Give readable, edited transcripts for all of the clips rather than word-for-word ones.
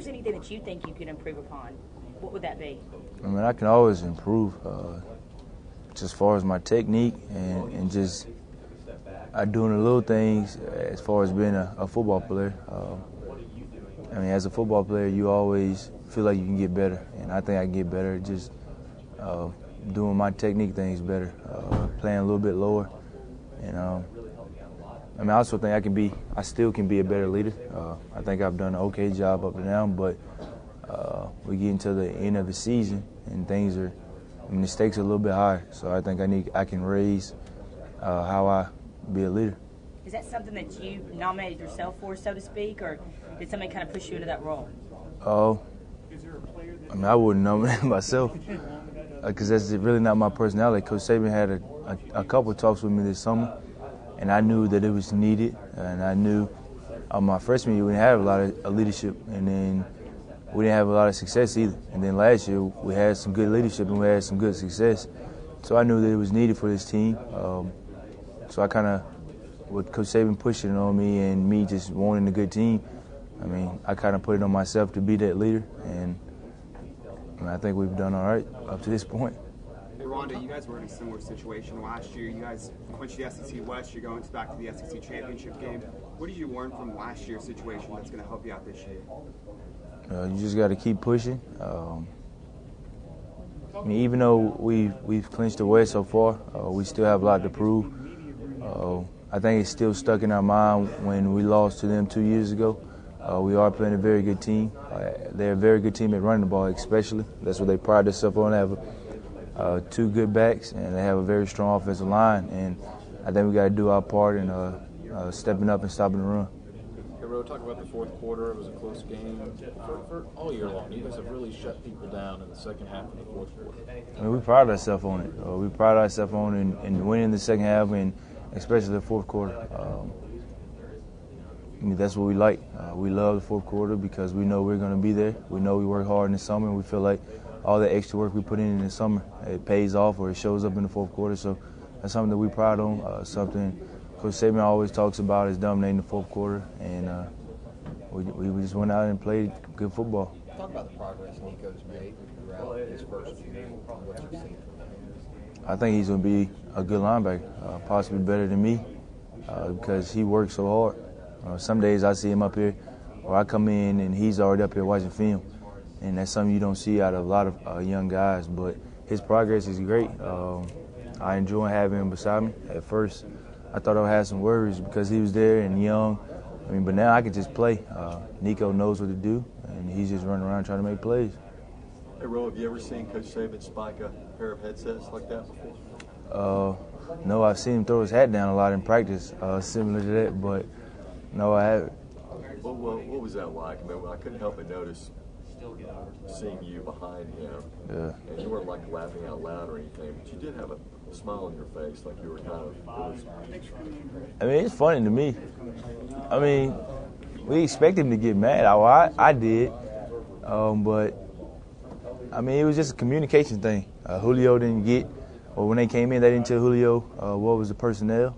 there's anything that you think you can improve upon, what would that be? I mean, I can always improve just as far as my technique and just doing the little things as far as being a football player. I mean, as a football player, you always feel like you can get better, and I think I can get better just doing my technique things better, playing a little bit lower. And I mean, I also think I still can be a better leader. I think I've done an okay job up to now, but we get into the end of the season and the stakes are a little bit higher. So I think I can raise how I be a leader. Is that something that you nominated yourself for, so to speak, or did somebody kind of push you into that role? I mean, I wouldn't nominate myself because that's really not my personality. Coach Saban had a couple of talks with me this summer, and I knew that it was needed, and I knew my freshman year we didn't have a lot of leadership, and then we didn't have a lot of success either. And then last year we had some good leadership and we had some good success. So I knew that it was needed for this team. So I kind of, with Coach Saban pushing it on me and me just wanting a good team, I mean, I kind of put it on myself to be that leader, and I think we've done all right up to this point. Hey, Rolando, you guys were in a similar situation last year. You guys clinched the SEC West. You're going back to the SEC championship game. What did you learn from last year's situation that's going to help you out this year? You just got to keep pushing. I mean, even though we've clinched the West so far, we still have a lot to prove. I think it's still stuck in our mind when we lost to them 2 years ago. We are playing a very good team. They're a very good team at running the ball, especially. That's what they pride themselves on. They have two good backs, and they have a very strong offensive line. And I think we got to do our part in stepping up and stopping the run. Hey, Ro, talk about the fourth quarter. It was a close game. For all year long, you guys have really shut people down in the second half of the fourth quarter. I mean, we pride ourselves on it. We pride ourselves on in winning the second half, and especially the fourth quarter. I mean, that's what we like. We love the fourth quarter because we know we're going to be there. We know we work hard in the summer, and we feel like all the extra work we put in the summer, it pays off or it shows up in the fourth quarter. So that's something that we pride on, something Coach Saban always talks about is dominating the fourth quarter, and we just went out and played good football. Talk about the progress Nico's made throughout his first year and what you've seen from him. I think he's going to be a good linebacker, possibly better than me because he works so hard. Some days I see him up here, or I come in and he's already up here watching film, and that's something you don't see out of a lot of young guys. But his progress is great. I enjoy having him beside me. At first, I thought I had some worries because he was there and young. I mean, but now I can just play. Nico knows what to do, and he's just running around trying to make plays. Hey, Ro, have you ever seen Coach Saban spike a pair of headsets like that before? No, I've seen him throw his hat down a lot in practice, similar to that, but no, I haven't. What was that like? I mean, I couldn't help but notice seeing you behind him. Yeah. And you weren't like laughing out loud or anything, but you did have a smile on your face, like you were kind of. I mean, it's funny to me. I mean, we expect him to get mad. I did, but I mean, it was just a communication thing. Julio didn't get, or when they came in, they didn't tell Julio what was the personnel,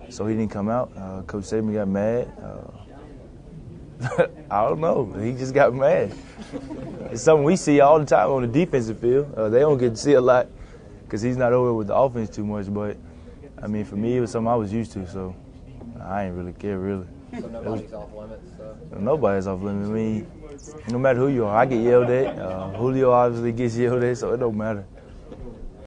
so he didn't come out. Coach Saban got mad. I don't know. He just got mad. It's something we see all the time on the defensive field. They don't get to see a lot because he's not over with the offense too much. But, I mean, for me, it was something I was used to, so I ain't really care, really. So nobody's off limits? Nobody's off limits. I mean, no matter who you are, I get yelled at. Julio obviously gets yelled at, so it don't matter.